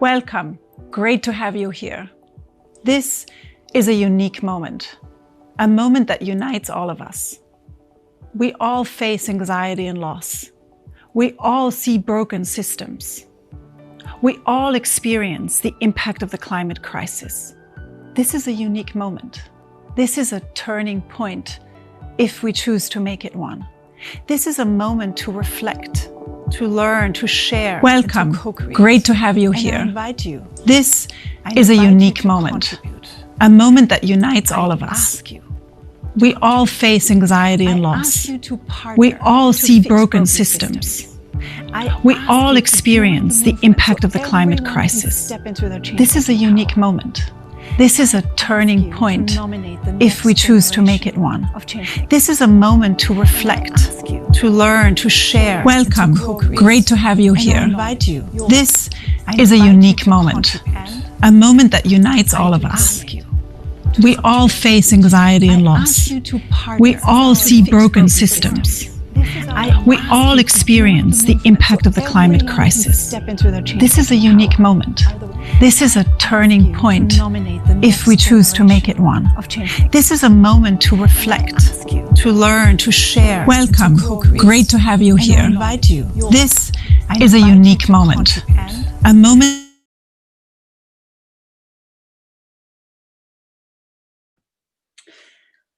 Welcome. Great to have you here. This is a unique moment, a moment that unites all of us. We all face anxiety and loss. We all see broken systems. We all experience the impact of the climate crisis. This is a unique moment. This is a turning point if we choose to make it one. This is a moment to reflect, to learn, to share. Welcome. Great to have you here. I invite you. This is a unique moment, a moment that unites all of us. We all face anxiety and loss. We all see broken systems. We all experience the impact of the climate crisis. This is a unique moment. This is a turning point if we choose to make it one. This is a moment to reflect, to learn, to share. Welcome. Great to have you here. This is a unique moment, a moment that unites all of us. We all face anxiety and loss. We all see broken systems. We all experience the impact of the climate crisis. This is a unique moment. This is a turning point if we choose to make it one. This is a moment to reflect, to learn, to share. Welcome. Great to have you here. This is a unique moment, a moment.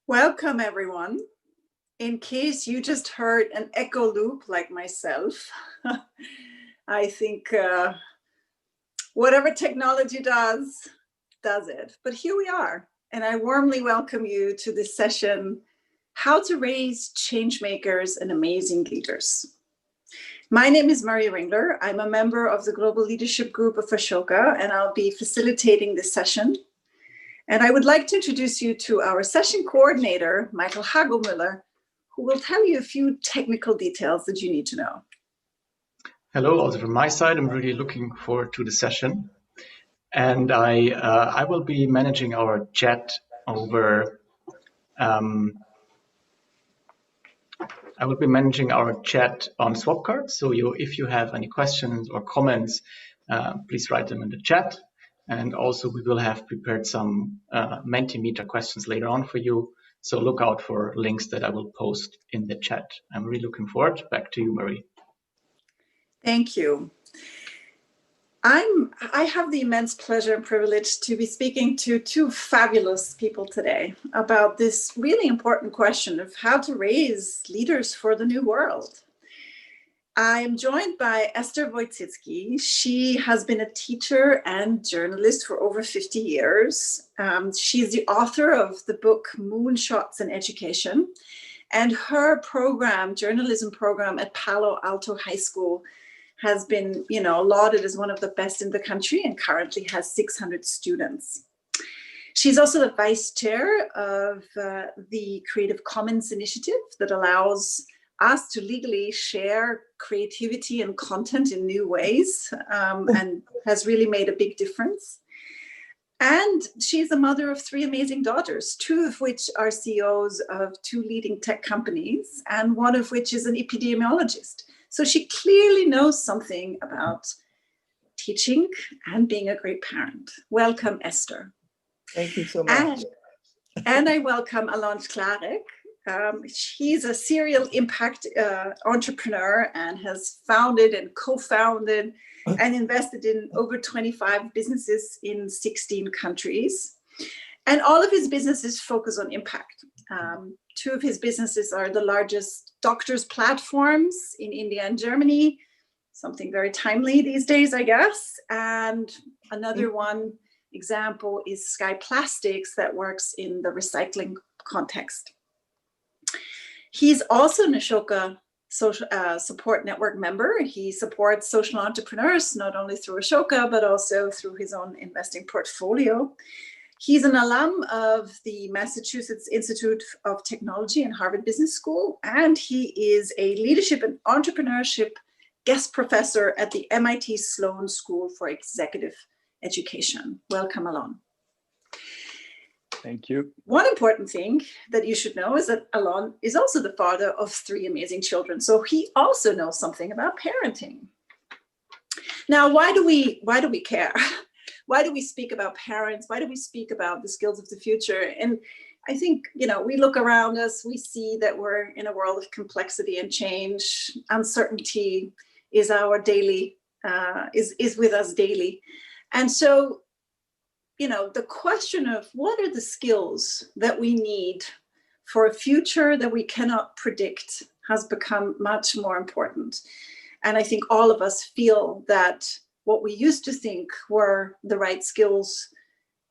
Welcome, everyone. In case you just heard an echo loop like myself, I think whatever technology does it. But here we are, and I warmly welcome you to this session, How to Raise Changemakers and Amazing Leaders. My name is Maria Ringler. I'm a member of the Global Leadership Group of Ashoka, and I'll be facilitating this session. And I would like to introduce you to our session coordinator, Michael Hagelmüller, who will tell you a few technical details that you need to know. Hello, also from my side. I'm really looking forward to the session. And I will be managing our chat over, on Swapcard. So if you have any questions or comments, please write them in the chat. And also we will have prepared some Mentimeter questions later on for you. So look out for links that I will post in the chat. I'm really looking forward. Back to you, Marie. Thank you. I have the immense pleasure and privilege to be speaking to two fabulous people today about this really important question of how to raise leaders for the new world. I am joined by Esther Wojcicki. She has been a teacher and journalist for over 50 years. She's the author of the book Moonshots in Education, and her program, journalism program at Palo Alto High School, has been, lauded as one of the best in the country and currently has 600 students. She's also the vice chair of the Creative Commons initiative that allows us to legally share creativity and content in new ways, and has really made a big difference. And she's the mother of three amazing daughters, two of which are CEOs of two leading tech companies, and one of which is an epidemiologist. So she clearly knows something about teaching and being a great parent. Welcome, Esther. Thank you so much. And I welcome Alon Claric. He's a serial impact entrepreneur and has founded and co-founded and invested in over 25 businesses in 16 countries. And all of his businesses focus on impact. Two of his businesses are the largest doctors' platforms in India and Germany, something very timely these days, I guess. And another one example is Sky Plastics that works in the recycling context. He's also an Ashoka social support network member. He supports social entrepreneurs, not only through Ashoka, but also through his own investing portfolio. He's an alum of the Massachusetts Institute of Technology and Harvard Business School, and he is a leadership and entrepreneurship guest professor at the MIT Sloan School for Executive Education. Welcome, Alon. Thank you. One important thing that you should know is that Alon is also the father of three amazing children, so he also knows something about parenting. Now, why do we care? Why do we speak about parents? Why do we speak about the skills of the future? And I think, we look around us, we see that we're in a world of complexity and change. Uncertainty is our daily, is with us daily. And so, the question of what are the skills that we need for a future that we cannot predict has become much more important. And I think all of us feel that what we used to think were the right skills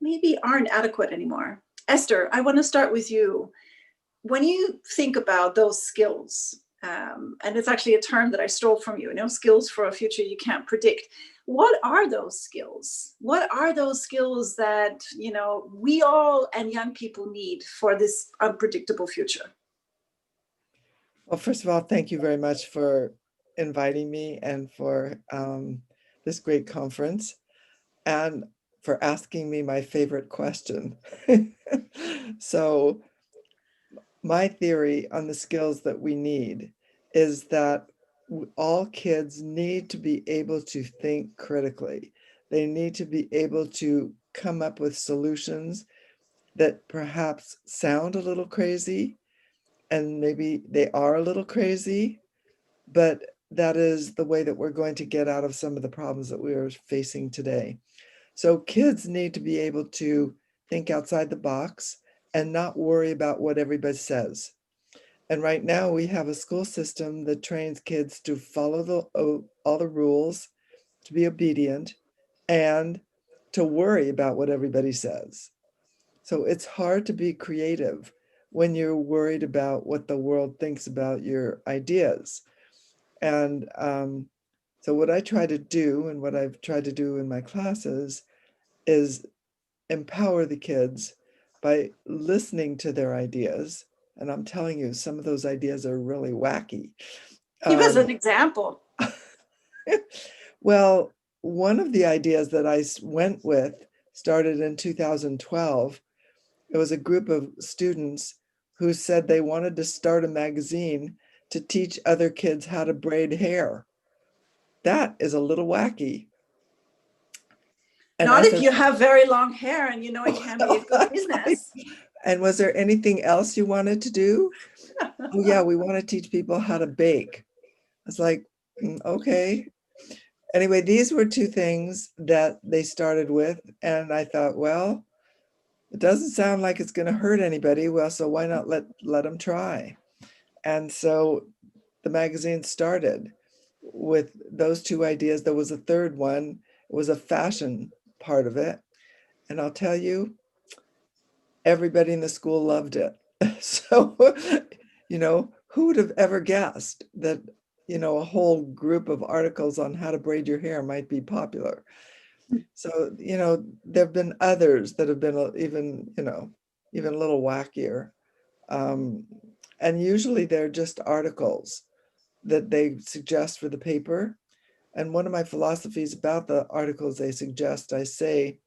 maybe aren't adequate anymore. Esther, I want to start with you. When you think about those skills, and it's actually a term that I stole from you, skills for a future you can't predict. What are those skills? What are those skills that, we all and young people need for this unpredictable future? Well, first of all, thank you very much for inviting me and for this great conference and for asking me my favorite question. So my theory on the skills that we need is that all kids need to be able to think critically. They need to be able to come up with solutions that perhaps sound a little crazy, and maybe they are a little crazy, but that is the way that we're going to get out of some of the problems that we are facing today. So kids need to be able to think outside the box and not worry about what everybody says. And right now we have a school system that trains kids to follow all the rules, to be obedient, and to worry about what everybody says. So it's hard to be creative when you're worried about what the world thinks about your ideas. And so what I try to do, and what I've tried to do in my classes, is empower the kids by listening to their ideas. And I'm telling you, some of those ideas are really wacky. Give us an example. Well, one of the ideas that I went with started in 2012. It was a group of students who said they wanted to start a magazine to teach other kids how to braid hair. That is a little wacky. And not if you have very long hair and it can be a good business. And was there anything else you wanted to do? Oh yeah, we want to teach people how to bake. I was like, okay. Anyway, these were two things that they started with. And I thought, well, it doesn't sound like it's going to hurt anybody. Well, so why not let them try? And so the magazine started with those two ideas. There was a third one. It was a fashion part of it. And I'll tell you, everybody in the school loved it. So, who would have ever guessed that, a whole group of articles on how to braid your hair might be popular? So, there have been others that have been even a little wackier. And usually they're just articles that they suggest for the paper. And one of my philosophies about the articles they suggest, I say,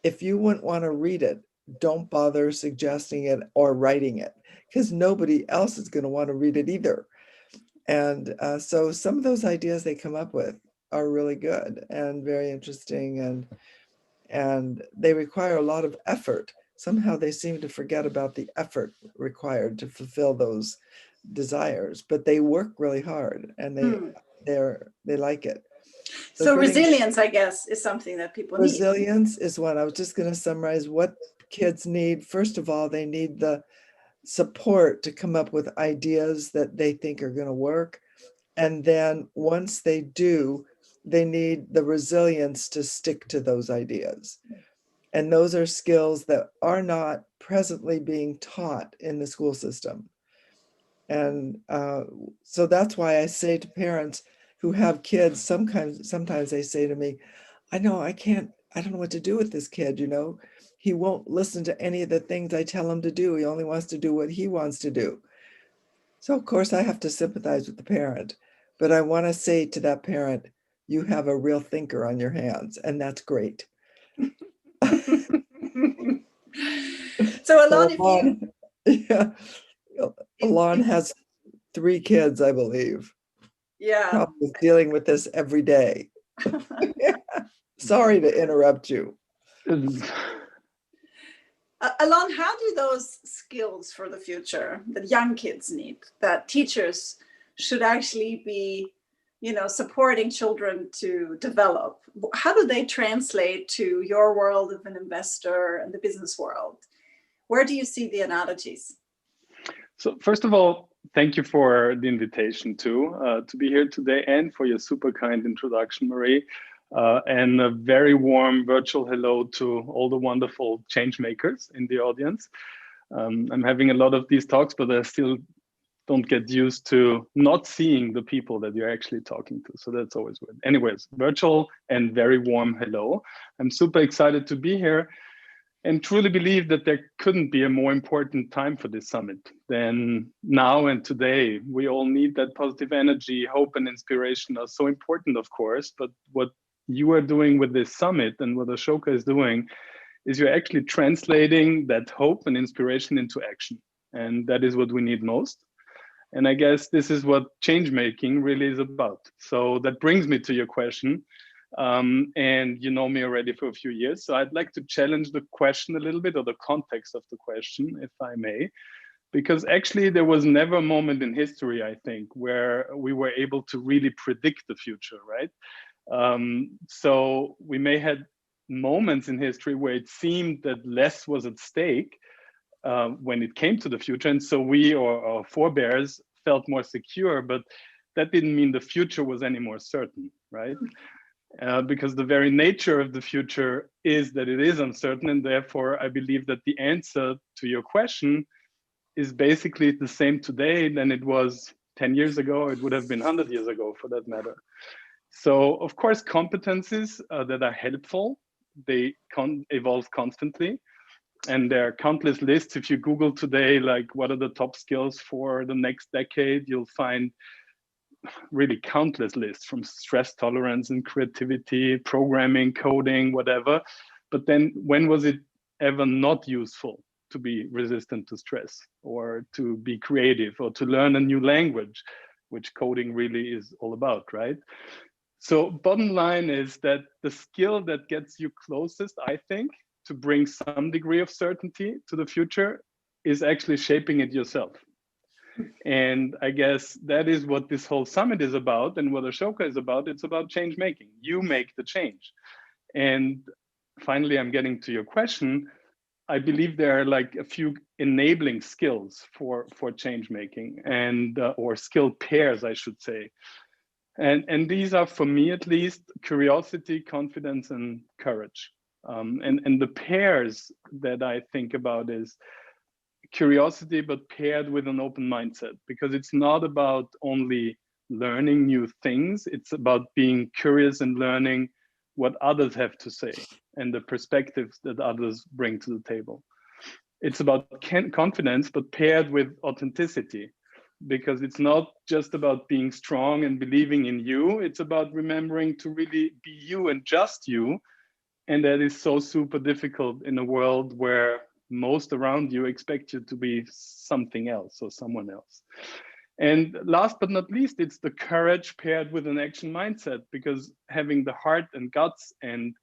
if you wouldn't want to read it, don't bother suggesting it or writing it, because nobody else is going to want to read it either. And so some of those ideas they come up with are really good and very interesting, and they require a lot of effort. Somehow they seem to forget about the effort required to fulfill those desires, but they work really hard and they like it. So resilience, I guess, is something that people need. Resilience is one. I was just going to summarize what kids need. First of all, they need the support to come up with ideas that they think are going to work. And then once they do, they need the resilience to stick to those ideas. And those are skills that are not presently being taught in the school system. And so that's why I say to parents who have kids, sometimes they say to me, I don't know what to do with this kid, he won't listen to any of the things I tell him to do. He only wants to do what he wants to do. So of course I have to sympathize with the parent, but I want to say to that parent, you have a real thinker on your hands, and that's great. So Alon, Alon has 3 kids, I believe. Yeah. Probably dealing with this every day. Sorry to interrupt you. Alon, how do those skills for the future that young kids need, that teachers should actually be, supporting children to develop, how do they translate to your world of an investor and the business world? Where do you see the analogies? So first of all, thank you for the invitation to be here today, and for your super kind introduction, Marie. And a very warm virtual hello to all the wonderful changemakers in the audience. I'm having a lot of these talks, but I still don't get used to not seeing the people that you're actually talking to. So that's always weird. Anyways, virtual and very warm hello. I'm super excited to be here and truly believe that there couldn't be a more important time for this summit than now and today. We all need that positive energy. Hope and inspiration are so important, of course, but what you are doing with this summit and what Ashoka is doing is you're actually translating that hope and inspiration into action. And that is what we need most. And I guess this is what change making really is about. So that brings me to your question. And you know me already for a few years. So I'd like to challenge the question a little bit, or the context of the question, if I may, because actually there was never a moment in history, I think, where we were able to really predict the future, right? So we may have moments in history where it seemed that less was at stake when it came to the future. And so we, or our forebears, felt more secure, but that didn't mean the future was any more certain, right? Because the very nature of the future is that it is uncertain, and therefore I believe that the answer to your question is basically the same today than it was 10 years ago. It would have been 100 years ago, for that matter. So of course, competencies that are helpful, they evolve constantly. And there are countless lists. If you Google today, like what are the top skills for the next decade, you'll find really countless lists, from stress tolerance and creativity, programming, coding, whatever. But then when was it ever not useful to be resistant to stress, or to be creative, or to learn a new language, which coding really is all about, right? So bottom line is that the skill that gets you closest, I think, to bring some degree of certainty to the future is actually shaping it yourself. And I guess that is what this whole summit is about, and what Ashoka is about. It's about change making. You make the change. And finally, I'm getting to your question. I believe there are like a few enabling skills for change making, and or skill pairs, I should say. And these are, for me at least, curiosity, confidence, and courage. And the pairs that I think about is curiosity, but paired with an open mindset, because it's not about only learning new things. It's about being curious and learning what others have to say and the perspectives that others bring to the table. It's about confidence, but paired with authenticity, because it's not just about being strong and believing in you. It's about remembering to really be you and just you. And that is so super difficult in a world where most around you expect you to be something else or someone else. And last but not least, it's the courage paired with an action mindset, because having the heart and guts and,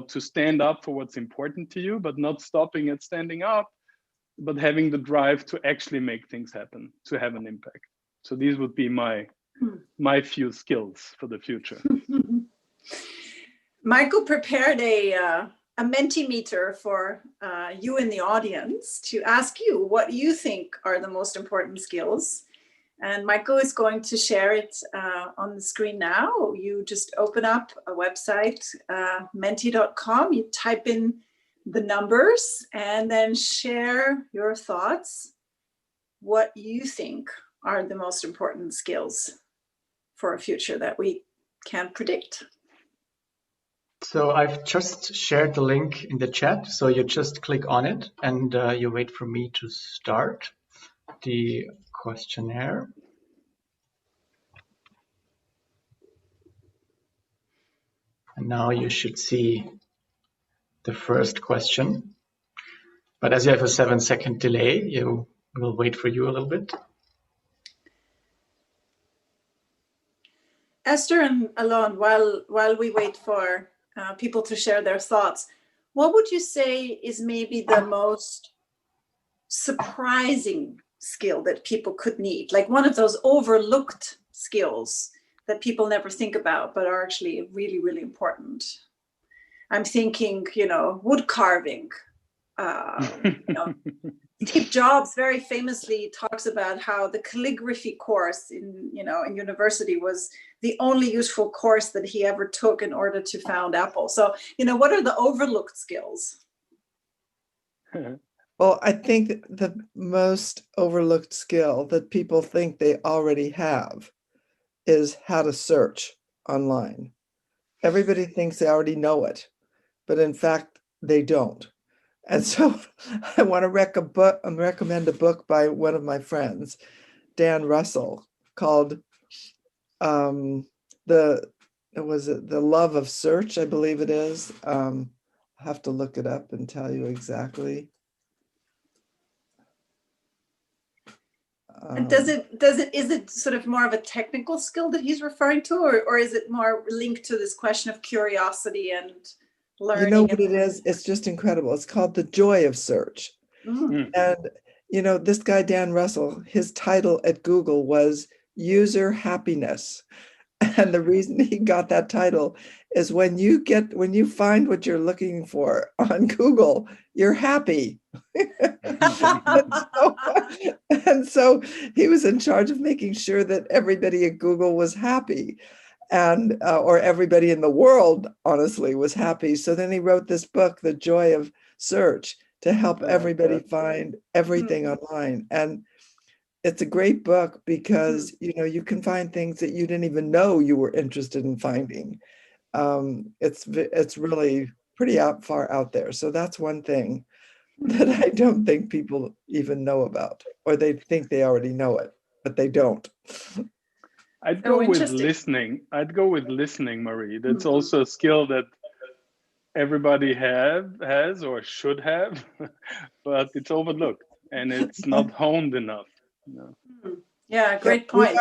to stand up for what's important to you, but not stopping at standing up, but having the drive to actually make things happen, to have an impact. So these would be my few skills for the future. Michael prepared a Mentimeter for you in the audience to ask you what you think are the most important skills. And Michael is going to share it on the screen now. You just open up a website, menti.com, you type in the numbers, and then share your thoughts, what you think are the most important skills for a future that we can't predict. So I've just shared the link in the chat. So you just click on it and you wait for me to start the questionnaire. And now you should see the first question. But as you have a 7-second delay, you will wait for you a little bit. Esther and Alon, while we wait for people to share their thoughts, what would you say is maybe the most surprising skill that people could need? Like one of those overlooked skills that people never think about, but are actually really, really important. I'm thinking, wood carving. Steve Jobs very famously talks about how the calligraphy course in university was the only useful course that he ever took in order to found Apple. So, what are the overlooked skills? Well, I think the most overlooked skill that people think they already have is how to search online. Everybody thinks they already know it, but in fact, they don't. And so I want to recommend a book by one of my friends, Dan Russell, called The Love of Search, I believe it is. I'll have to look it up and tell you exactly. And is it sort of more of a technical skill that he's referring to, or is it more linked to this question of curiosity and learning? You know what it is? It's just incredible. It's called The Joy of Search. Mm. And, this guy, Dan Russell, his title at Google was User Happiness. And the reason he got that title is when you find what you're looking for on Google, you're happy. and so he was in charge of making sure that everybody at Google was happy, and or everybody in the world, honestly, was happy. So then he wrote this book, The Joy of Search, to help everybody find everything online. And it's a great book because, you can find things that you didn't even know you were interested in finding. It's really pretty far out there. So that's one thing that I don't think people even know about, or they think they already know it, but they don't. I'd go with listening. Marie. That's also a skill that everybody has or should have, but it's overlooked and it's not honed enough. Yeah, great point.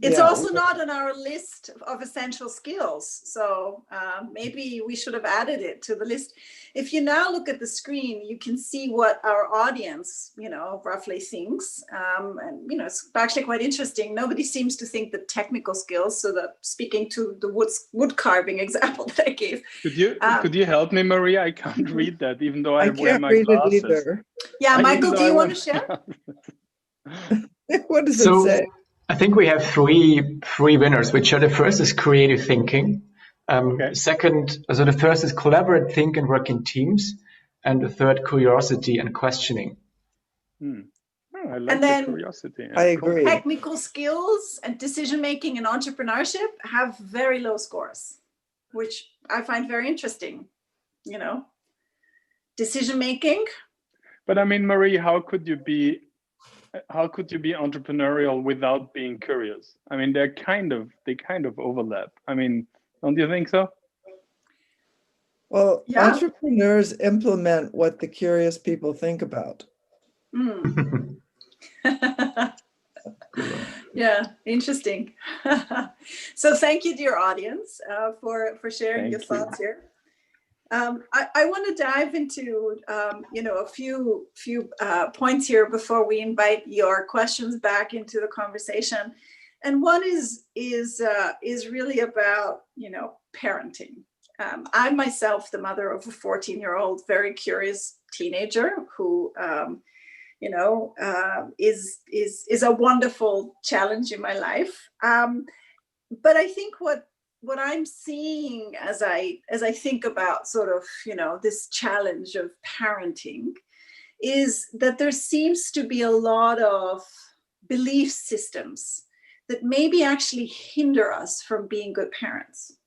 It's also not on our list of essential skills. So maybe we should have added it to the list. If you now look at the screen, you can see what our audience, roughly thinks. And, it's actually quite interesting. Nobody seems to think the technical skills. So that speaking to the wood carving example that I gave. Could you help me, Maria? I can't read that, even though I wear my read glasses. It either. Yeah, Michael, do you want to share? What does it say? I think we have three winners, which are: the first is creative thinking. Second, so the first is collaborate, think, and work in teams. And the third, curiosity and questioning. I like the curiosity. I agree. Technical skills and decision-making and entrepreneurship have very low scores, which I find very interesting, Decision-making. But I mean, Marie, how could you be entrepreneurial without being curious? I mean, they kind of overlap. I mean, don't you think so? Well, entrepreneurs implement what the curious people think about. Yeah, interesting. So thank you, dear audience, for sharing your thoughts here. I want to dive into a few points here before we invite your questions back into the conversation. And one is really about parenting. I'm myself the mother of a 14-year-old, very curious teenager who is a wonderful challenge in my life. But I think what I'm seeing as I think about sort of, this challenge of parenting is that there seems to be a lot of belief systems that maybe actually hinder us from being good parents.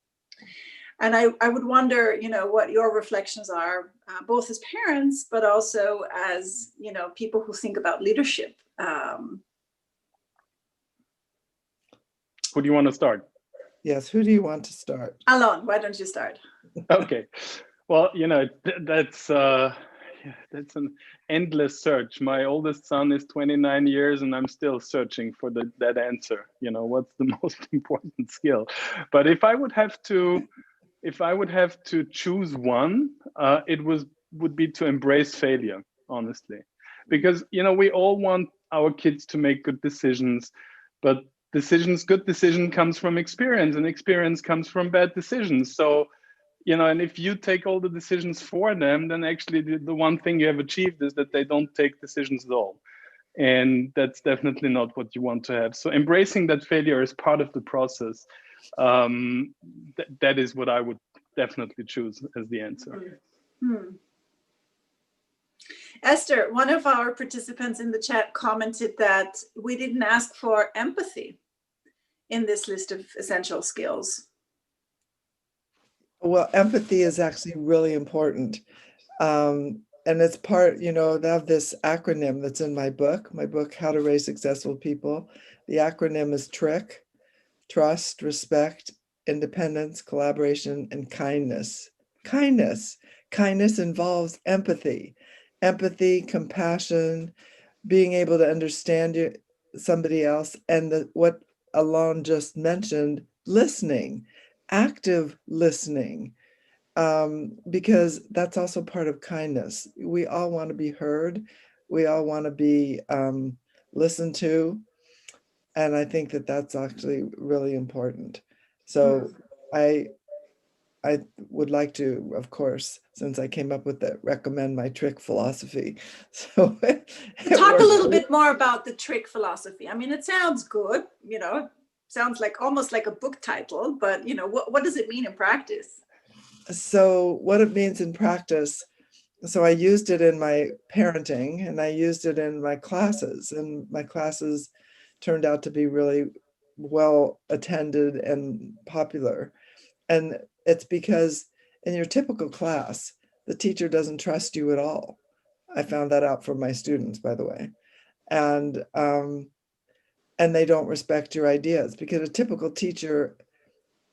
And I would wonder, what your reflections are, both as parents, but also as, people who think about leadership. Who do you want to start? Yes, who do you want to start? Alon, why don't you start? Okay. Well, that's Yeah, that's an endless search. My oldest son is 29 years and I'm still searching for that answer. You know, what's the most important skill? But if I would have to choose one, it would be to embrace failure, honestly. Because, you know, we all want our kids to make good decisions, but good decision comes from experience, and experience comes from bad decisions. So, you know, and if you take all the decisions for them, then actually the one thing you have achieved is that they don't take decisions at all. And that's definitely not what you want to have. So embracing that failure is part of the process. That is what I would definitely choose as the answer. Esther, one of our participants in the chat commented that we didn't ask for empathy in this list of essential skills. Well, empathy is actually really important. And it's part, you know, they have this acronym that's in my book, How to Raise Successful People. The acronym is TRIC: trust, respect, independence, collaboration, and kindness. Kindness involves empathy, compassion, being able to understand somebody else, and what Alon just mentioned, listening, active listening, because that's also part of kindness. We all want to be heard. We all want to be listened to. And I think that that's actually really important. So I would like to, of course, since I came up with it, recommend my TRIC philosophy. So talk a little bit more about the TRIC philosophy. I mean, it sounds good, you know, sounds like almost like a book title, but you know, what does it mean in practice? So what it means in practice, so I used it in my parenting and I used it in my classes, and my classes turned out to be really well attended and popular. And it's because in your typical class, the teacher doesn't trust you at all. I found that out from my students, by the way. And they don't respect your ideas, because a typical teacher,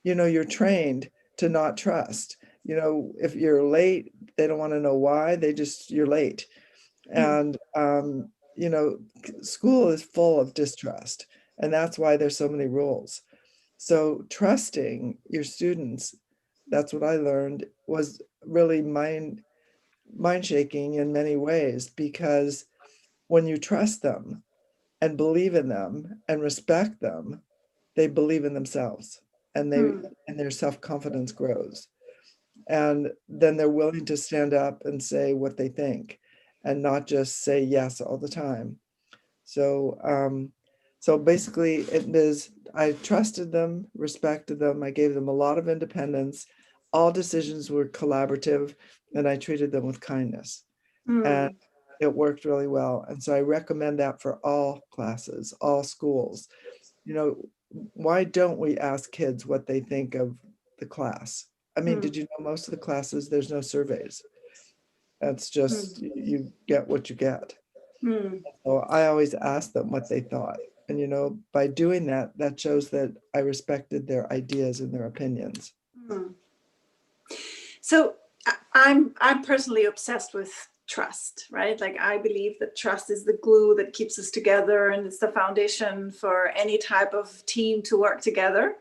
you know, you're trained to not trust. You know, if you're late, they don't want to know why, you're late. And, you know, school is full of distrust, and that's why there's so many rules. So trusting your students, that's what I learned, was really mind shaking in many ways, because when you trust them and believe in them and respect them, they believe in themselves, and their self-confidence grows. And then they're willing to stand up and say what they think and not just say yes all the time. So, so basically I trusted them, respected them. I gave them a lot of independence. All decisions were collaborative, and I treated them with kindness. And it worked really well. And so I recommend that for all classes, all schools. You know, why don't we ask kids what they think of the class? I mean, did you know most of the classes, there's no surveys. That's just, you get what you get. So I always asked them what they thought. And, you know, by doing that, that shows that I respected their ideas and their opinions. So I'm personally obsessed with trust, right? Like, I believe that trust is the glue that keeps us together, and it's the foundation for any type of team to work together.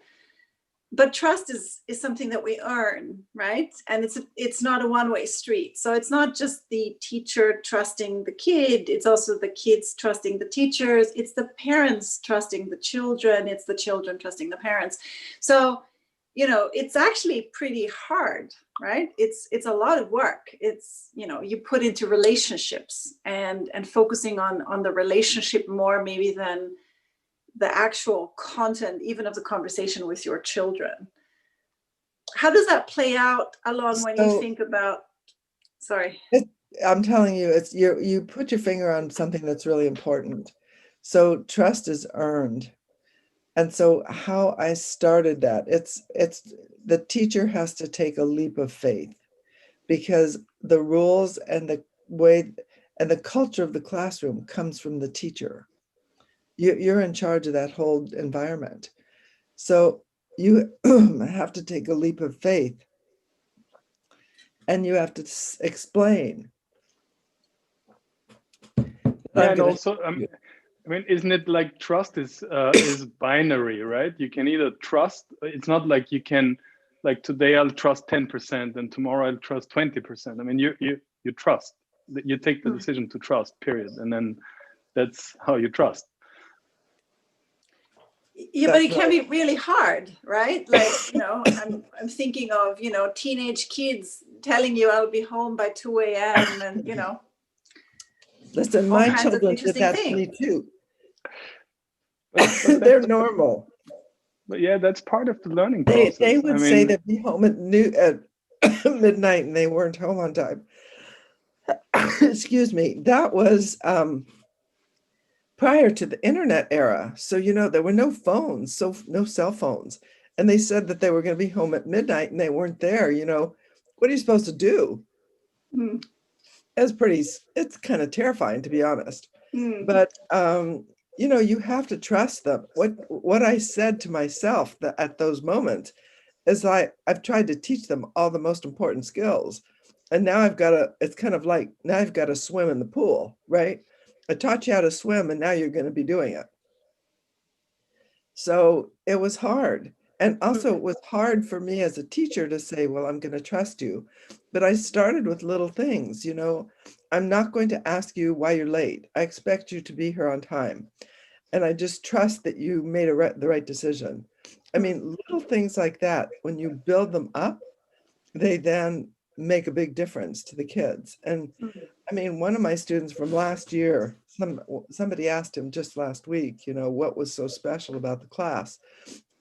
But trust is something that we earn, right? And it's not a one-way street. So it's not just the teacher trusting the kid, it's also the kids trusting the teachers, it's the parents trusting the children, it's the children trusting the parents. So, you know, it's actually pretty hard, right? It's a lot of work. It's, you know, you put into relationships and focusing on the relationship more maybe than the actual content, even of the conversation with your children. How does that play out, Alon, when you think about, sorry. I'm telling you, you put your finger on something that's really important. So trust is earned. And so how I started that, it's the teacher has to take a leap of faith, because the rules and the way and the culture of the classroom comes from the teacher. You're in charge of that whole environment. So you have to take a leap of faith, and you have to explain Yeah, I'm and gonna also, I mean, isn't it like trust is binary, right? You can either trust. It's not like you can, like today I'll trust 10% and tomorrow I'll trust 20%. I mean, you trust. You take the decision to trust, period, and then that's how you trust. Yeah, but it can be really hard, right? Like, you know, I'm thinking of, you know, teenage kids telling you I'll be home by 2 a.m. and, you know, listen, all my kinds of children did interesting that to me things. too. But They're normal. But yeah, that's part of the learning They process. would I say mean, they'd be home at midnight and they weren't home on time. Excuse me. That was prior to the internet era. So, you know, there were no phones, so no cell phones. And they said that they were going to be home at midnight and they weren't there. You know, what are you supposed to do? Mm. It's kind of terrifying, to be honest. Mm. But, you know, you have to trust them. What I said to myself at those moments is I've tried to teach them all the most important skills. And now it's kind of like, now I've got to swim in the pool, right? I taught you how to swim and now you're going to be doing it. So it was hard. And also it was hard for me as a teacher to say, well, I'm going to trust you. But I started with little things, you know, I'm not going to ask you why you're late. I expect you to be here on time. And I just trust that you made the right decision. I mean, little things like that, when you build them up, they then make a big difference to the kids. And I mean, one of my students from last year, somebody asked him just last week, you know, what was so special about the class?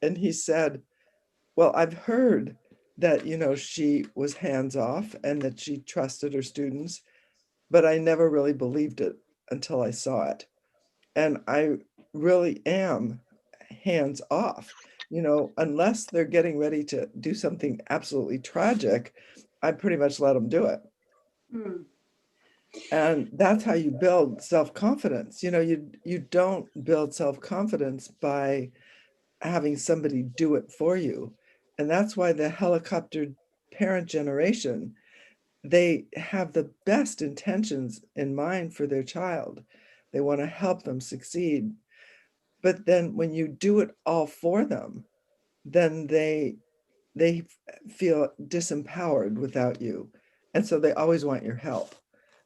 And he said, well, I've heard that, you know, she was hands off and that she trusted her students, but I never really believed it until I saw it. And I really am hands off, you know, unless they're getting ready to do something absolutely tragic, I pretty much let them do it. Mm. And that's how you build self-confidence. You know, you don't build self-confidence by having somebody do it for you. And that's why the helicopter parent generation, they have the best intentions in mind for their child. They want to help them succeed. But then when you do it all for them, then they feel disempowered without you. And so they always want your help.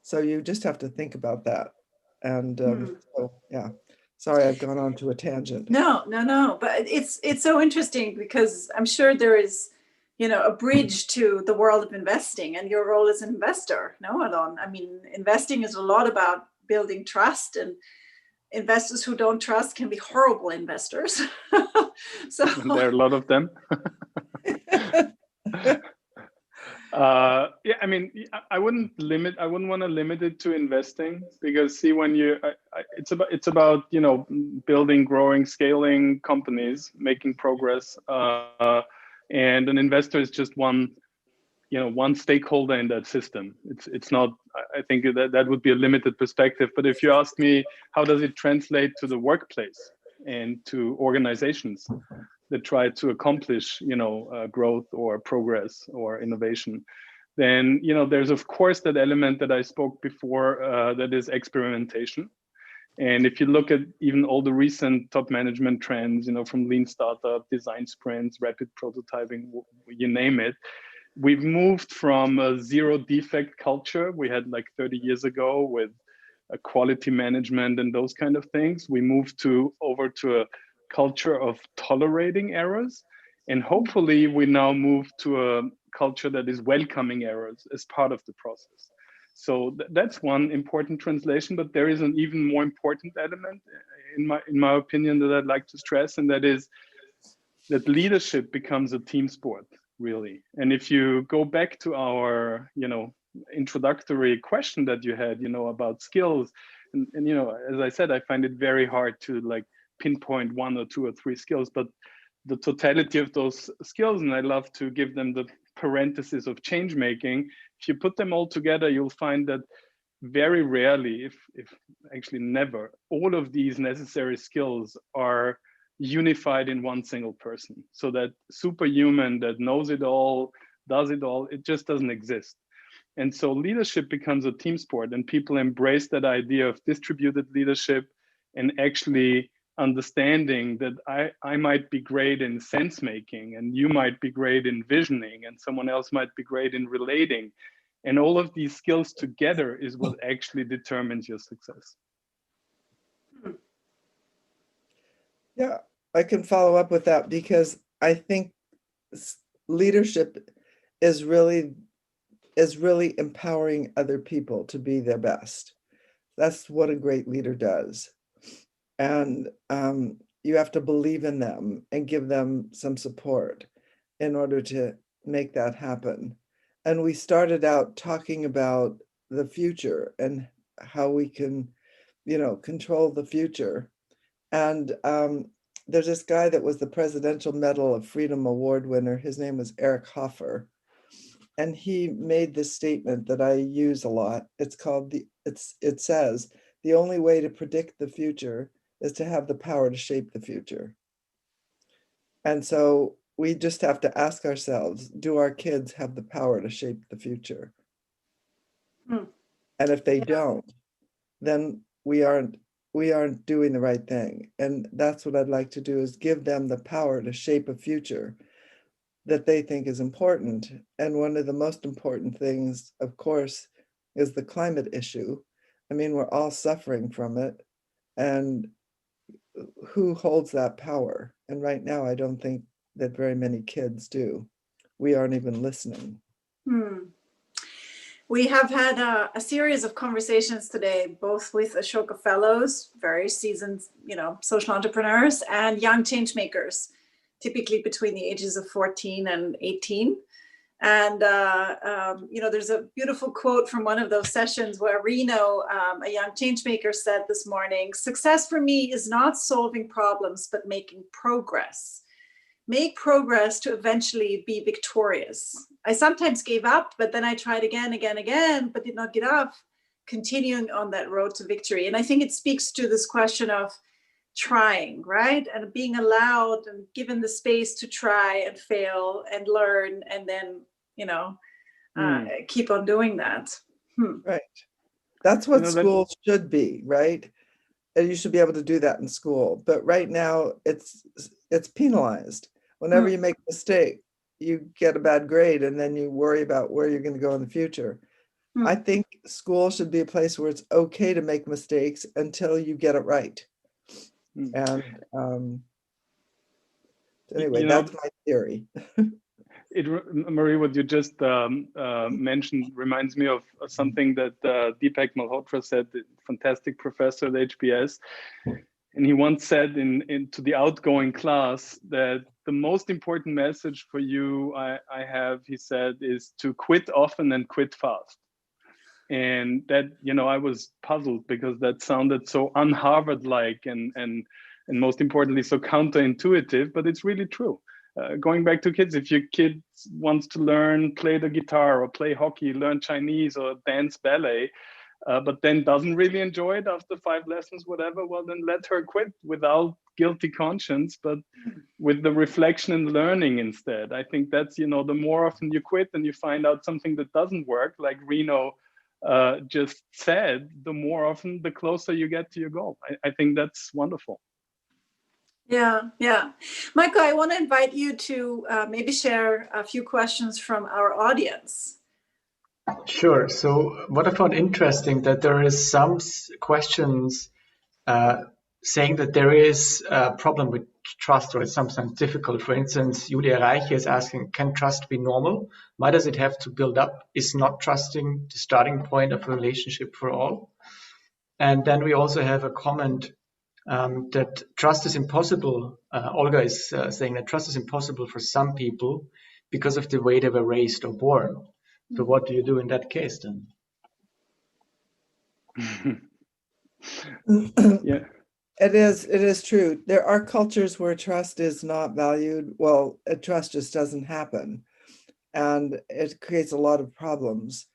So you just have to think about that. And so, yeah, sorry, I've gone on to a tangent. No. But it's so interesting because I'm sure there is, you know, a bridge to the world of investing and your role as an investor. No, Alon. I mean, investing is a lot about building trust, and investors who don't trust can be horrible investors. So there are a lot of them. Yeah, I mean, I wouldn't want to limit it to investing, because see, when it's about, you know, building, growing, scaling companies, making progress, and an investor is just one, you know, one stakeholder in that system. It's not, I think that would be a limited perspective. But if you ask me, how does it translate to the workplace and to organizations that try to accomplish, you know, growth or progress or innovation, then, you know, there's of course that element that I spoke before, that is experimentation. And if you look at even all the recent top management trends, you know, from lean startup, design sprints, rapid prototyping, you name it, we've moved from a zero defect culture we had like 30 years ago with a quality management and those kind of things. We moved over to a culture of tolerating errors. And hopefully we now move to a culture that is welcoming errors as part of the process. So that's one important translation, but there is an even more important element in my opinion that I'd like to stress, and that is that leadership becomes a team sport, really. And if you go back to our, you know, introductory question that you had, you know, about skills, and you know, as I said, I find it very hard to like pinpoint one or two or three skills, but the totality of those skills, and I love to give them the parenthesis of change making, if you put them all together, you'll find that very rarely, if actually never, all of these necessary skills are unified in one single person. So that superhuman that knows it all, does it all, it just doesn't exist. And so leadership becomes a team sport, and people embrace that idea of distributed leadership and actually understanding that I might be great in sense making, and you might be great in visioning, and someone else might be great in relating. And all of these skills together is what actually determines your success. Yeah, I can follow up with that because I think leadership is really empowering other people to be their best. That's what a great leader does. And you have to believe in them and give them some support in order to make that happen. And we started out talking about the future and how we can, control the future. And there's this guy that was the Presidential Medal of Freedom Award winner. His name was Eric Hoffer. And he made this statement that I use a lot. It's called it says, the only way to predict the future is to have the power to shape the future. And so we just have to ask ourselves, do our kids have the power to shape the future? And if they don't, then we aren't doing the right thing. And that's what I'd like to do, is give them the power to shape a future that they think is important. And one of the most important things, of course, is the climate issue. I mean, we're all suffering from it. And who holds that power? And right now, I don't think that very many kids do. We aren't even listening. We have had a series of conversations today, both with Ashoka Fellows, very seasoned, social entrepreneurs, and young changemakers, typically between the ages of 14 and 18. And, there's a beautiful quote from one of those sessions where Reno, a young changemaker, said this morning, "Success for me is not solving problems, but making progress. Make progress to eventually be victorious. I sometimes gave up, but then I tried again, but did not get up, continuing on that road to victory." And I think it speaks to this question of trying, right? And being allowed and given the space to try and fail and learn, and then, keep on doing that. Right. That's what schools should be, right? And you should be able to do that in school. But right now, it's penalized. Whenever you make a mistake, you get a bad grade, and then you worry about where you're going to go in the future. I think school should be a place where it's okay to make mistakes until you get it right. And anyway, that's my theory. Marie, what you just mentioned reminds me of something that Deepak Malhotra said, the fantastic professor at HBS. And he once said to the outgoing class that the most important message for you I have, he said, is to quit often and quit fast. And that, I was puzzled because that sounded so un-Harvard-like and most importantly, so counterintuitive, but it's really true. Going back to kids, if your kid wants to play the guitar or play hockey, learn Chinese or dance ballet, but then doesn't really enjoy it after 5 lessons, whatever, well, then let her quit without guilty conscience, but with the reflection and learning instead. I think that's, the more often you quit and you find out something that doesn't work, like Reno just said, the more often, the closer you get to your goal. I think that's wonderful. Yeah. Michael, I want to invite you to maybe share a few questions from our audience. Sure. So what I found interesting, that there is some questions saying that there is a problem with trust, or it's sometimes difficult. For instance, Julia Reich is asking, can trust be normal? Why does it have to build up? Is not trusting the starting point of a relationship for all? And then we also have a comment that trust is impossible. Olga is saying that trust is impossible for some people because of the way they were raised or born. So what do you do in that case then? Yeah. It is true. There are cultures where trust is not valued. Well, trust just doesn't happen. And it creates a lot of problems.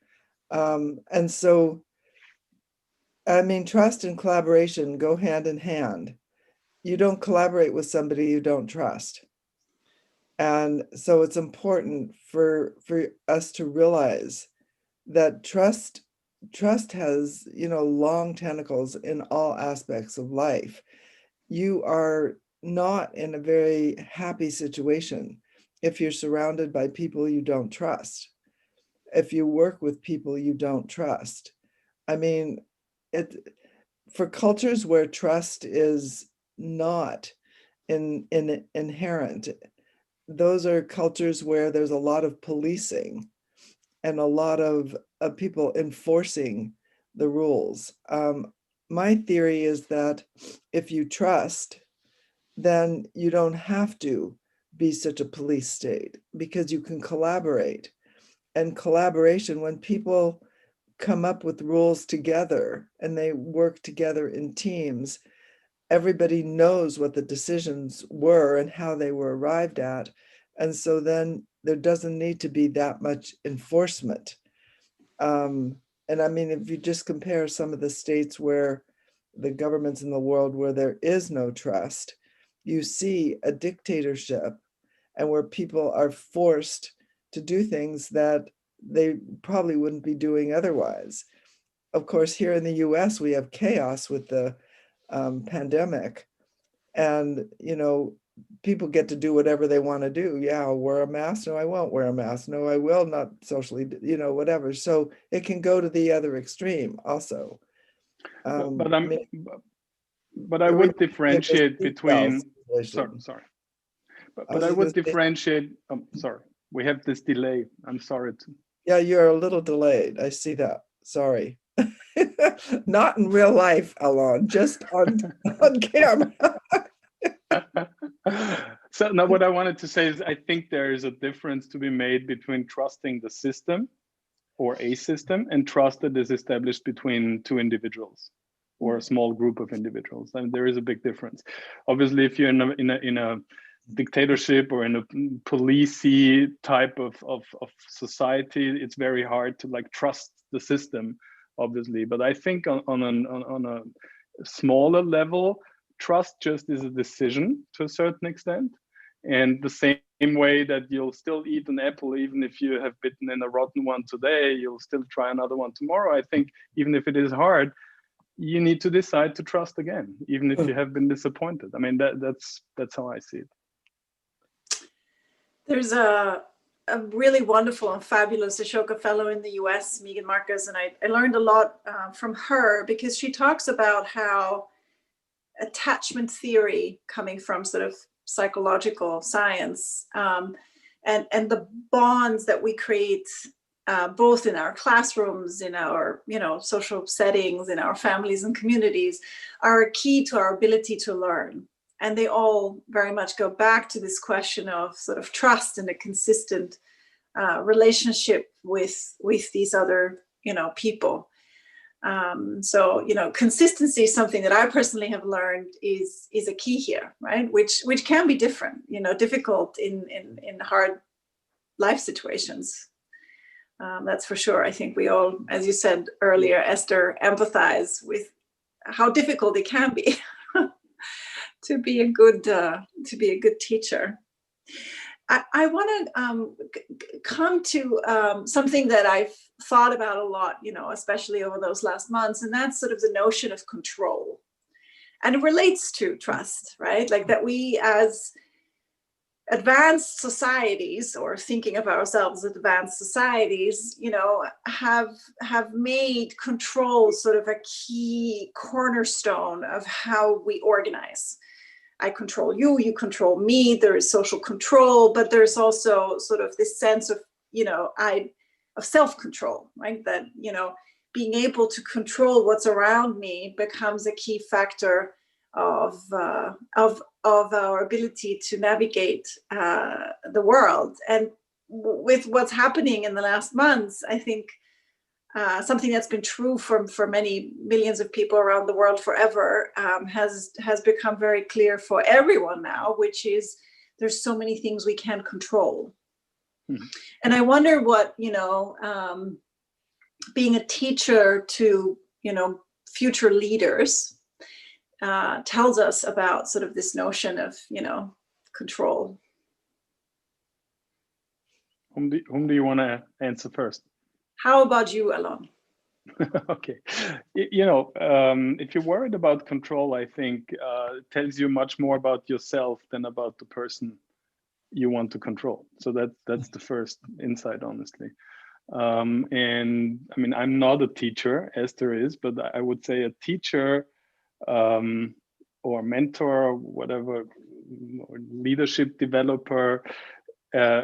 And so, I mean, trust and collaboration go hand in hand. You don't collaborate with somebody you don't trust. And so it's important for us to realize that trust has, long tentacles in all aspects of life. You are not in a very happy situation if you're surrounded by people you don't trust, if you work with people you don't trust. I mean, for cultures where trust is not inherent, those are cultures where there's a lot of policing and a lot of people enforcing the rules. My theory is that if you trust, then you don't have to be such a police state, because you can collaborate. And collaboration, when people come up with rules together and they work together in teams, everybody knows what the decisions were and how they were arrived at. And so then there doesn't need to be that much enforcement. And I mean, if you just compare some of the states where the governments in the world where there is no trust, you see a dictatorship, and where people are forced to do things that they probably wouldn't be doing otherwise. Of course, here in the US, we have chaos with the pandemic, and people get to do whatever they want to do. Yeah, I'll wear a mask. No, I won't wear a mask. No, I will not socially, whatever. So it can go to the other extreme also. But I mean, I would differentiate between. situation. Sorry. I But was I just would gonna say- differentiate. Sorry, we have this delay. I'm sorry. Yeah, you're a little delayed. I see that. Sorry. Not in real life, Alon, just on camera. So now what I wanted to say is I think there is a difference to be made between trusting the system or a system and trust that is established between two individuals or a small group of individuals. And there is a big difference. Obviously, if you're in a dictatorship or in a policey type of society, it's very hard to trust the system, obviously. But I think on a smaller level, trust just is a decision to a certain extent. And the same way that you'll still eat an apple, even if you have bitten in a rotten one today, you'll still try another one tomorrow. I think even if it is hard, you need to decide to trust again, even if you have been disappointed. I mean, that's how I see it. There's a really wonderful and fabulous Ashoka fellow in the US, Megan Marcus, and I learned a lot from her, because she talks about how attachment theory, coming from sort of psychological science, and the bonds that we create both in our classrooms, in our social settings, in our families and communities, are a key to our ability to learn. And they all very much go back to this question of sort of trust and a consistent relationship with these other people. So consistency is something that I personally have learned is a key here, right? Which can be different, difficult in hard life situations. That's for sure. I think we all, as you said earlier, Esther, empathize with how difficult it can be to be a good teacher. I want to come to something that I've thought about a lot, especially over those last months, and that's sort of the notion of control. And it relates to trust, right? Like that we as advanced societies, or thinking of ourselves as advanced societies, have made control sort of a key cornerstone of how we organize. I control you, you control me. There is social control, but there's also sort of this sense of, of self-control, right? That, being able to control what's around me becomes a key factor of our ability to navigate the world. And with what's happening in the last months, I think something that's been true for many millions of people around the world forever has become very clear for everyone now, which is there's so many things we can't control. Mm-hmm. And I wonder what, being a teacher to, future leaders tells us about sort of this notion of, control. Whom do you want to answer first? How about you, Alon? Okay. If you're worried about control, I think it tells you much more about yourself than about the person you want to control. So that's the first insight, honestly. And I mean, I'm not a teacher, as there is, but I would say a teacher or mentor, or whatever, or leadership developer,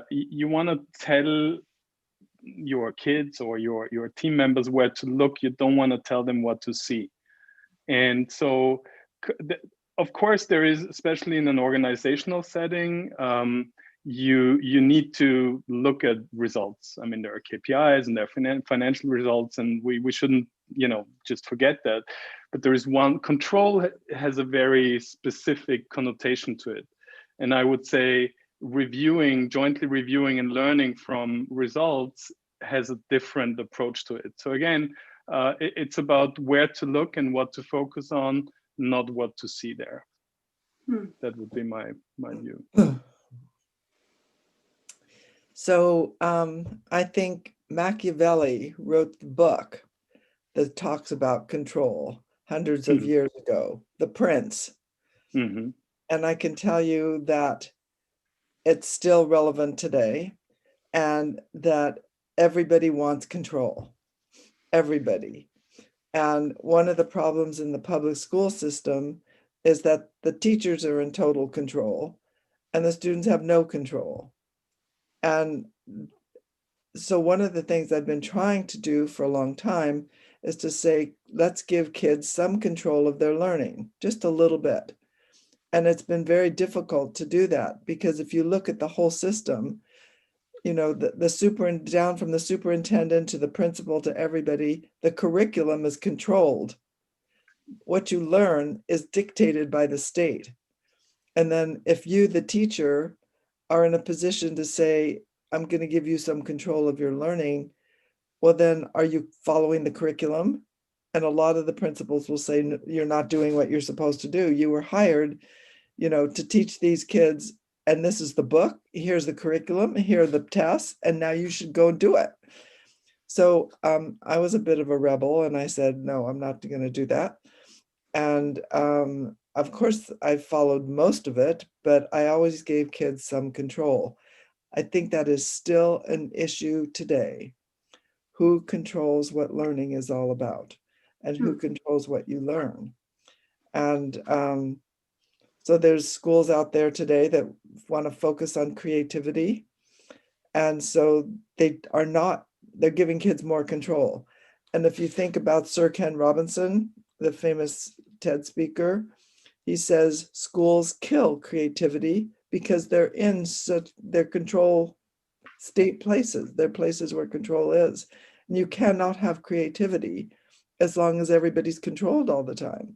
you want to tell your kids or your team members where to look. You don't want to tell them what to see. And so, of course, there is, especially in an organizational setting, you need to look at results. I mean, there are KPIs and there are financial results, and we shouldn't, just forget that. But there is one, control has a very specific connotation to it. And I would say jointly reviewing and learning from results has a different approach to it. So again, it's about where to look and what to focus on, not what to see there. That would be my view. So I think Machiavelli wrote the book that talks about control hundreds of years ago, The Prince. Mm-hmm. And I can tell you that it's still relevant today, and that everybody wants control. Everybody. And one of the problems in the public school system is that the teachers are in total control and the students have no control. And so one of the things I've been trying to do for a long time is to say, let's give kids some control of their learning, just a little bit. And it's been very difficult to do that, because if you look at the whole system, down from the superintendent to the principal to everybody, the curriculum is controlled. What you learn is dictated by the state. And then if you, the teacher, are in a position to say, I'm going to give you some control of your learning, well, then are you following the curriculum? And a lot of the principals will say, you're not doing what you're supposed to do. You were hired, to teach these kids, and this is the book, here's the curriculum, here are the tests, and now you should go do it. So I was a bit of a rebel, and I said, no, I'm not going to do that. And of course, I followed most of it, but I always gave kids some control. I think that is still an issue today. Who controls what learning is all about, and who controls what you learn? And so there's schools out there today that want to focus on creativity. And so they're giving kids more control. And if you think about Sir Ken Robinson, the famous TED speaker, he says schools kill creativity because they're in their control state places. They're places where control is. And you cannot have creativity as long as everybody's controlled all the time.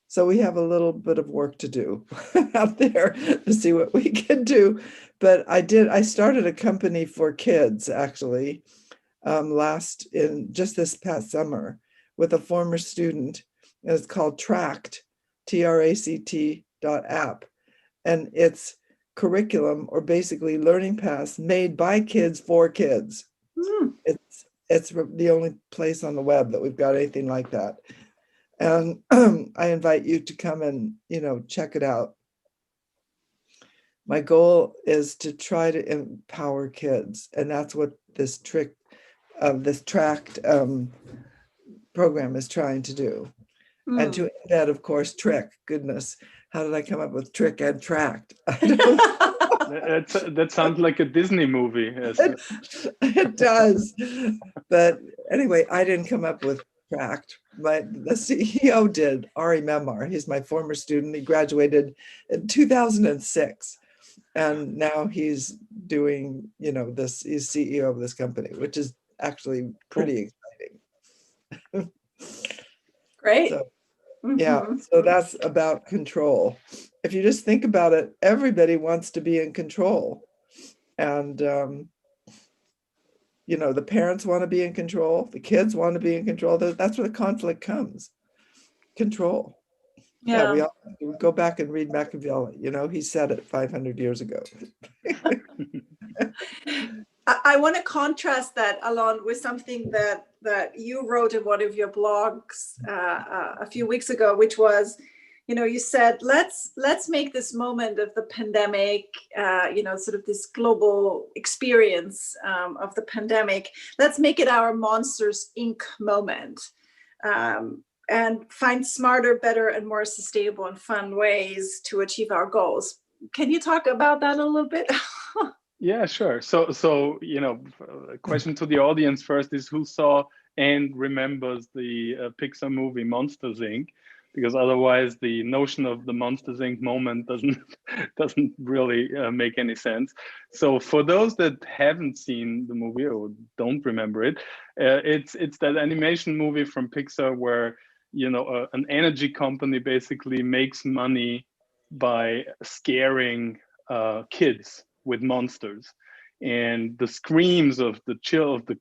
So we have a little bit of work to do out there to see what we can do. But I started a company for kids, actually, just this past summer with a former student. And it's called Tract, TRACT.app. And it's curriculum, or basically learning paths made by kids for kids. It's the only place on the web that we've got anything like that. And I invite you to come and, check it out. My goal is to try to empower kids. And that's what this Tract program is trying to do. And to embed, of course, trick. Goodness, how did I come up with trick and tract? That sounds like a Disney movie. It does. But anyway, I didn't come up with tract. The CEO did, Ari Memar. He's my former student. He graduated in 2006. And now he's doing, he's CEO of this company, which is actually pretty exciting. Great. So, yeah, so that's about control. If you just think about it, everybody wants to be in control. And, the parents want to be in control. The kids want to be in control. That's where the conflict comes. Control. Yeah, we all go back and read Machiavelli. He said it 500 years ago. I I want to contrast that, Alon, with something that you wrote in one of your blogs a few weeks ago, which was, you said, let's make this moment of the pandemic, sort of this global experience of the pandemic, let's make it our Monsters, Inc. moment, and find smarter, better, and more sustainable and fun ways to achieve our goals. Can you talk about that a little bit? Yeah, sure. So a question to the audience first is, who saw and remembers the Pixar movie Monsters, Inc.? Because otherwise the notion of the Monsters, Inc. moment doesn't really make any sense. So for those that haven't seen the movie or don't remember it, it's that animation movie from Pixar where an energy company basically makes money by scaring kids with monsters, and the screams of the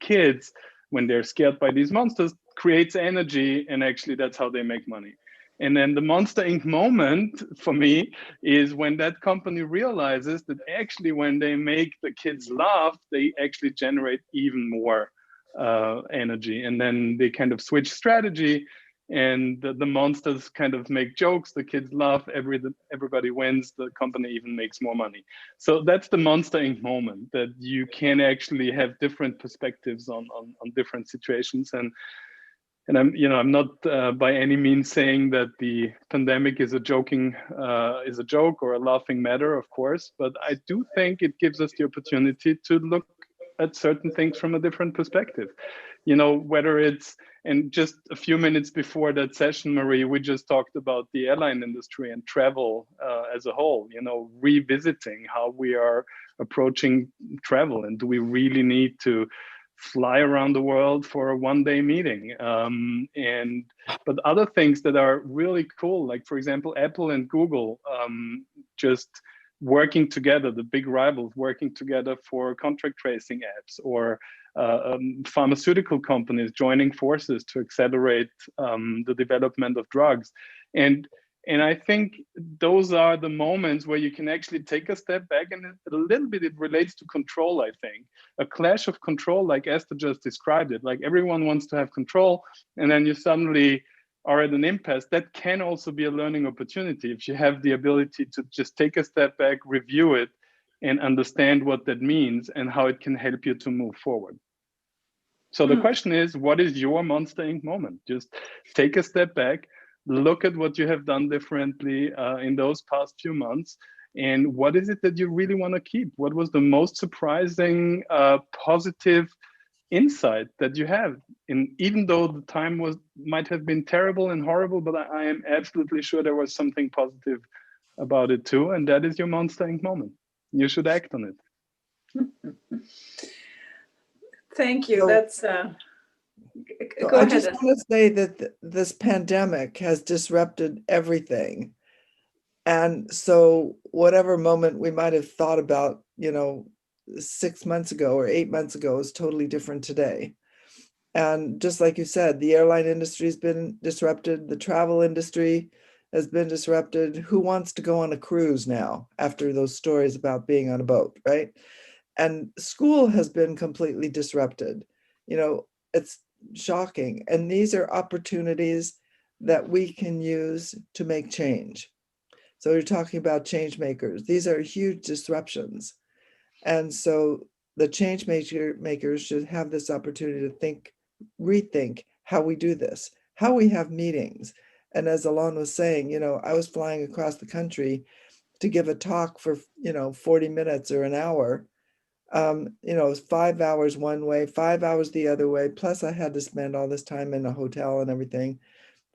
kids when they're scared by these monsters creates energy, and actually that's how they make money. And then the Monster Inc. moment for me is when that company realizes that actually when they make the kids laugh, they actually generate even more energy, and then they kind of switch strategy, and the monsters kind of make jokes, the kids laugh, everybody wins, the company even makes more money. So that's the Monster Inc. moment, that you can actually have different perspectives on different situations. And I'm not by any means saying that the pandemic is a joke or a laughing matter, of course, but I do think it gives us the opportunity to look at certain things from a different perspective. Whether it's, and just a few minutes before that session, Marie, we just talked about the airline industry and travel as a whole, revisiting how we are approaching travel, and do we really need to fly around the world for a one-day meeting? But other things that are really cool, like for example, Apple and Google just working together, the big rivals working together for contract tracing apps, or pharmaceutical companies joining forces to accelerate the development of drugs. And I think those are the moments where you can actually take a step back, and a little bit it relates to control, I think. A clash of control, like Esther just described it, like everyone wants to have control, and then you suddenly are at an impasse. That can also be a learning opportunity if you have the ability to just take a step back, review it, and understand what that means and how it can help you to move forward. So the question is, what is your Monster Inc. moment? Just take a step back, look at what you have done differently in those past few months, and what is it that you really want to keep? What was the most surprising, positive insight that you have? And even though the time might have been terrible and horrible, but I am absolutely sure there was something positive about it too, and that is your Monster Inc. moment. You should act on it. Thank you. So, That's so go I ahead. just want to say that this pandemic has disrupted everything. And so whatever moment we might have thought about, 6 months ago or 8 months ago is totally different today. And just like you said, the airline industry has been disrupted. The travel industry has been disrupted. Who wants to go on a cruise now after those stories about being on a boat, right? And school has been completely disrupted. It's shocking. And these are opportunities that we can use to make change. So you're talking about change makers. These are huge disruptions. And so the change makers should have this opportunity to rethink how we do this, how we have meetings. And as Alon was saying, I was flying across the country to give a talk for, 40 minutes or an hour. It was 5 hours one way, 5 hours the other way. Plus I had to spend all this time in a hotel and everything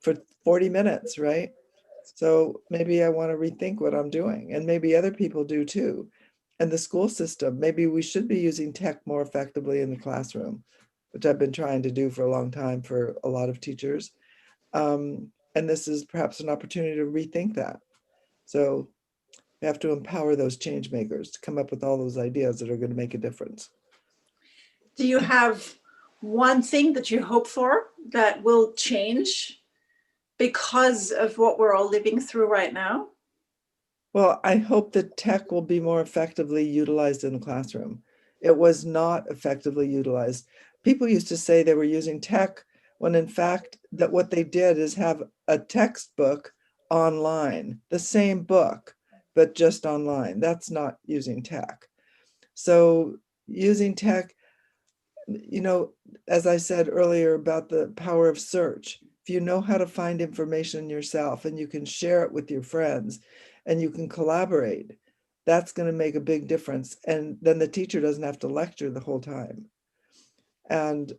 for 40 minutes, right? So maybe I want to rethink what I'm doing, and maybe other people do too. And the school system, maybe we should be using tech more effectively in the classroom, which I've been trying to do for a long time for a lot of teachers. And this is perhaps an opportunity to rethink that. So we have to empower those change makers to come up with all those ideas that are going to make a difference. Do you have one thing that you hope for that will change because of what we're all living through right now? Well, I hope that tech will be more effectively utilized in the classroom. It was not effectively utilized. People used to say they were using tech when in fact that what they did is have a textbook online, the same book, but just online. That's not using tech. So using tech, you know, as I said earlier about the power of search, if you know how to find information yourself and you can share it with your friends and you can collaborate, that's going to make a big difference. And then the teacher doesn't have to lecture the whole time. And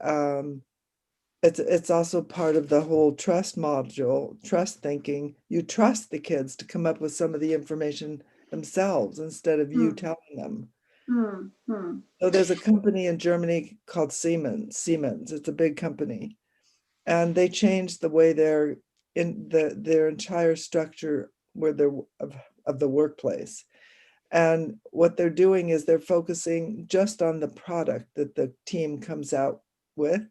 it's also part of the whole trust module, trust thinking. You trust the kids to come up with some of the information themselves instead of you telling them. So there's a company in Germany called Siemens. It's a big company, and they changed the way they're in their entire structure where they're of the workplace. And what they're doing is they're focusing just on the product that the team comes out with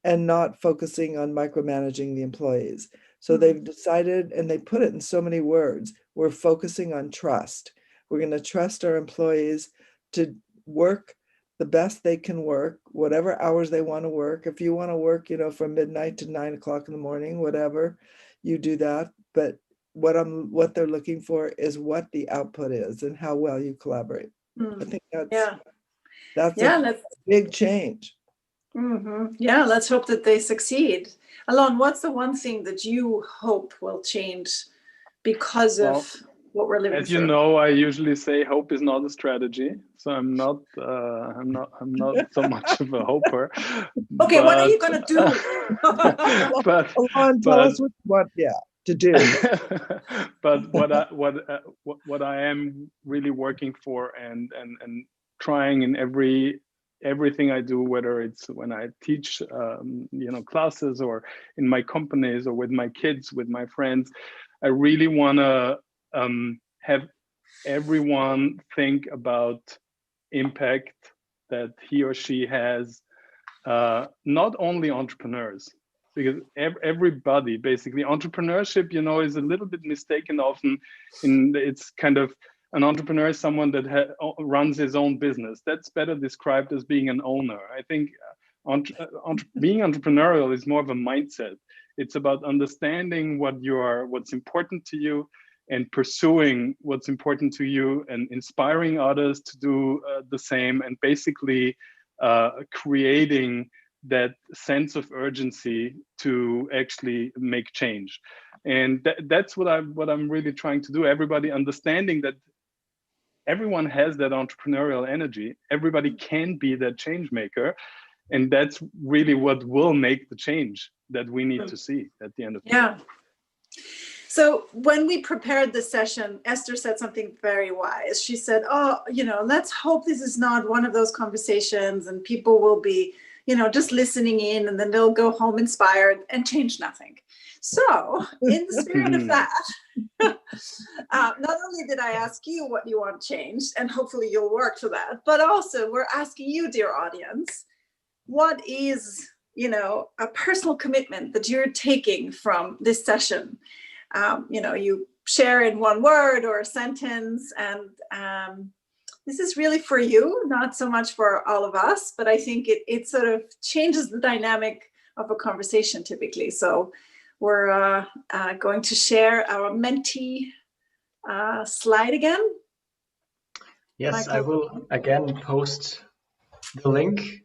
and not focusing on micromanaging the employees. So they've decided, and they put it in so many words, we're focusing on trust. We're going to trust our employees to work the best they can work, whatever hours they want to work. If you want to work, from midnight to 9 o'clock in the morning, whatever, you do that. But what they're looking for is what the output is and how well you collaborate. I think that's a big change. Yeah, let's hope that they succeed. Alon, what's the one thing that you hope will change because of what we're living through? As you know, I usually say hope is not a strategy, so I'm not so much of a hoper. Okay, what are you going to do? Alon, tell us what to do. But what I am really working for and trying in everything I do, whether it's when I teach classes or in my companies or with my kids, with my friends, I really want to have everyone think about impact that he or she has, not only entrepreneurs, because everybody, basically, entrepreneurship, is a little bit mistaken often. It's kind of, an entrepreneur is someone that runs his own business. That's better described as being an owner. I think being entrepreneurial is more of a mindset. It's about understanding what's important to you and pursuing what's important to you and inspiring others to do the same, and basically creating that sense of urgency to actually make change. And that's what I'm really trying to do. Everybody understanding that everyone has that entrepreneurial energy. Everybody can be that change maker. And that's really what will make the change that we need to see at the end of the day. So when we prepared this session, Esther said something very wise. She said, let's hope this is not one of those conversations and people will be, just listening in, and then they'll go home inspired and change nothing. So in the spirit of that, not only did I ask you what you want changed, and hopefully you'll work for that, but also we're asking you, dear audience, what is, a personal commitment that you're taking from this session? You share in one word or a sentence, and this is really for you, not so much for all of us, but I think it sort of changes the dynamic of a conversation typically. So we're going to share our Menti slide again. Yes, Michael. I will again post the link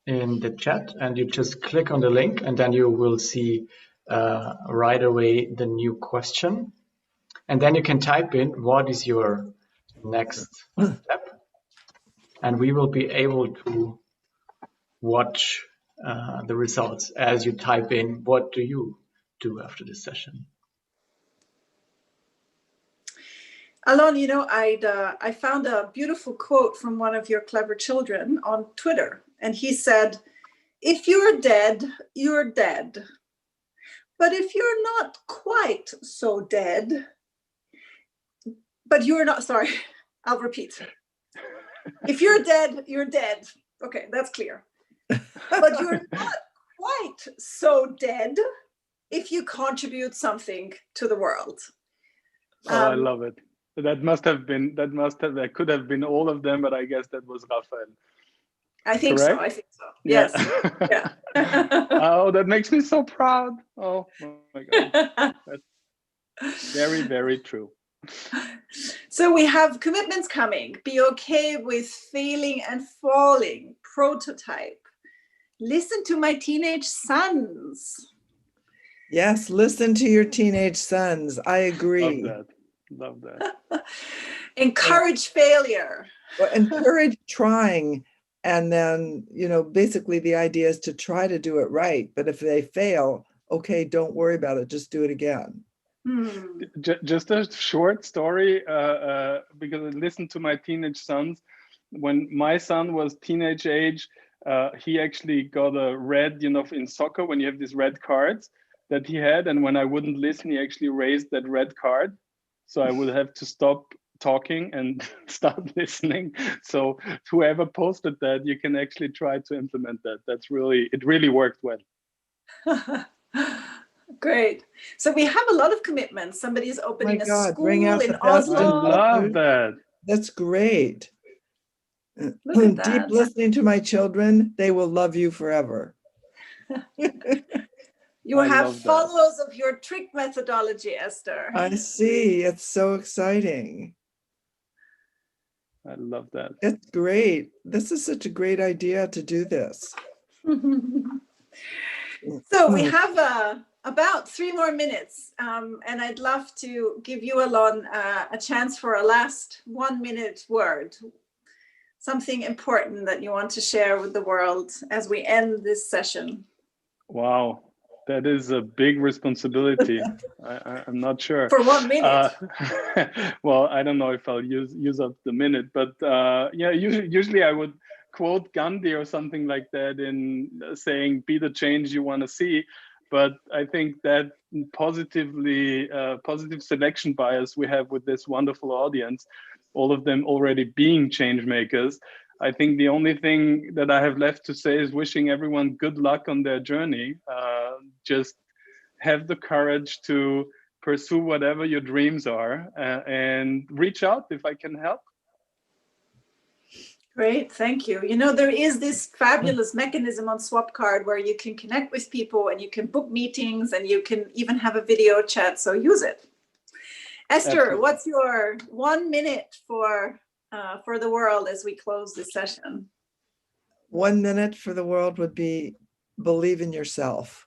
in the chat, and you just click on the link and then you will see right away the new question. And then you can type in what is your next step. And we will be able to watch the results as you type in what do you do after this session. Alon, I found a beautiful quote from one of your clever children on Twitter. And he said, if you're dead, you're dead. But if you're not quite so dead, but you're not, sorry, I'll repeat. If you're dead, you're dead. Okay, that's clear. But you're not quite so dead if you contribute something to the world. I love it. That could have been all of them, but I guess that was Raphael. I think Correct? so. I think so. Yeah. Yes. Yeah. Oh, that makes me so proud. Oh my God. That's very, very true. So we have commitments coming. Be okay with failing and falling. Prototype. Listen to my teenage sons. Yes, listen to your teenage sons. I agree. Love that. Encourage failure. Well, encourage trying. And then, basically the idea is to try to do it right. But if they fail, okay, don't worry about it. Just do it again. Just a short story, because I listened to my teenage sons. When my son was teenage age, he actually got a red, in soccer, when you have these red cards that he had. And when I wouldn't listen, he actually raised that red card. So I would have to stop talking and start listening. So whoever posted that, you can actually try to implement that. It really worked well. Great. So we have a lot of commitments. Somebody is opening a school in Oslo. I love that. That's great. Look at that. Deep listening to my children, they will love you forever. You have followers of your trick methodology, Esther. I see. It's so exciting. I love that. It's great. This is such a great idea to do this. So we have about 3 more minutes, and I'd love to give you, Alon, a chance for a last 1-minute word. Something important that you want to share with the world as we end this session. Wow, that is a big responsibility. I'm not sure. For 1 minute. Well, I don't know if I'll use up the minute, but yeah, usually I would quote Gandhi or something like that in saying, be the change you want to see. But I think that positive selection bias we have with this wonderful audience, all of them already being change makers, I think the only thing that I have left to say is wishing everyone good luck on their journey. Just have the courage to pursue whatever your dreams are, and reach out if I can help. Great, thank you. There is this fabulous mechanism on Swapcard where you can connect with people and you can book meetings and you can even have a video chat, so use it. Esther, absolutely. What's your 1 minute for the world as we close this session? 1 minute for the world would be believe in yourself.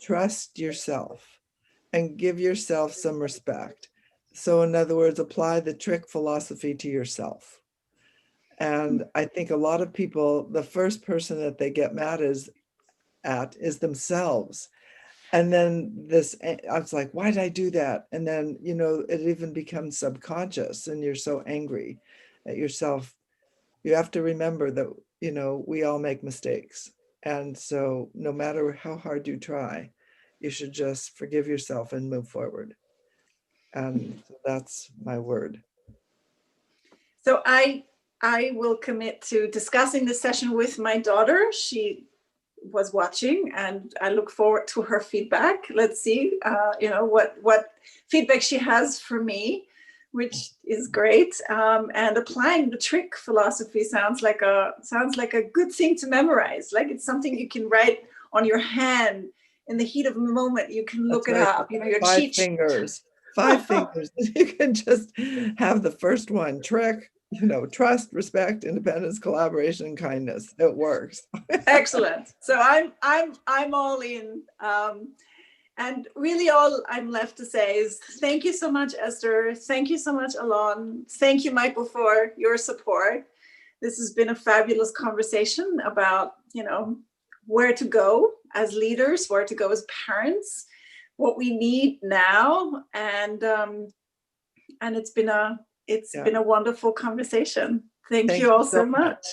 Trust yourself and give yourself some respect. So in other words, apply the trick philosophy to yourself. And I think a lot of people, the first person that they get mad at is themselves. And then I was like, why did I do that? And then, it even becomes subconscious and you're so angry at yourself. You have to remember that, we all make mistakes. And so no matter how hard you try, you should just forgive yourself and move forward. And so that's my word. So I will commit to discussing this session with my daughter. She was watching and I look forward to her feedback. Let's see, what feedback she has for me, which is great. And applying the trick philosophy sounds like a good thing to memorize. Like it's something you can write on your hand in the heat of the moment. You can look it up. Your 5 fingers. 5 fingers. You can just have the first one. Trick. Trust, respect, independence, collaboration, and kindness. It works. Excellent. So I'm all in. And really all I'm left to say is thank you so much, Esther. Thank you so much, Alon. Thank you, Michael, for your support. This has been a fabulous conversation about, where to go as leaders, where to go as parents, what we need now. And it's been a wonderful conversation. Thank you all so much.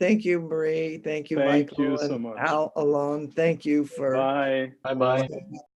Thank you, Marie. Thank you, Michael. Thank you so much. Alon, thank you for. Bye. Bye-bye.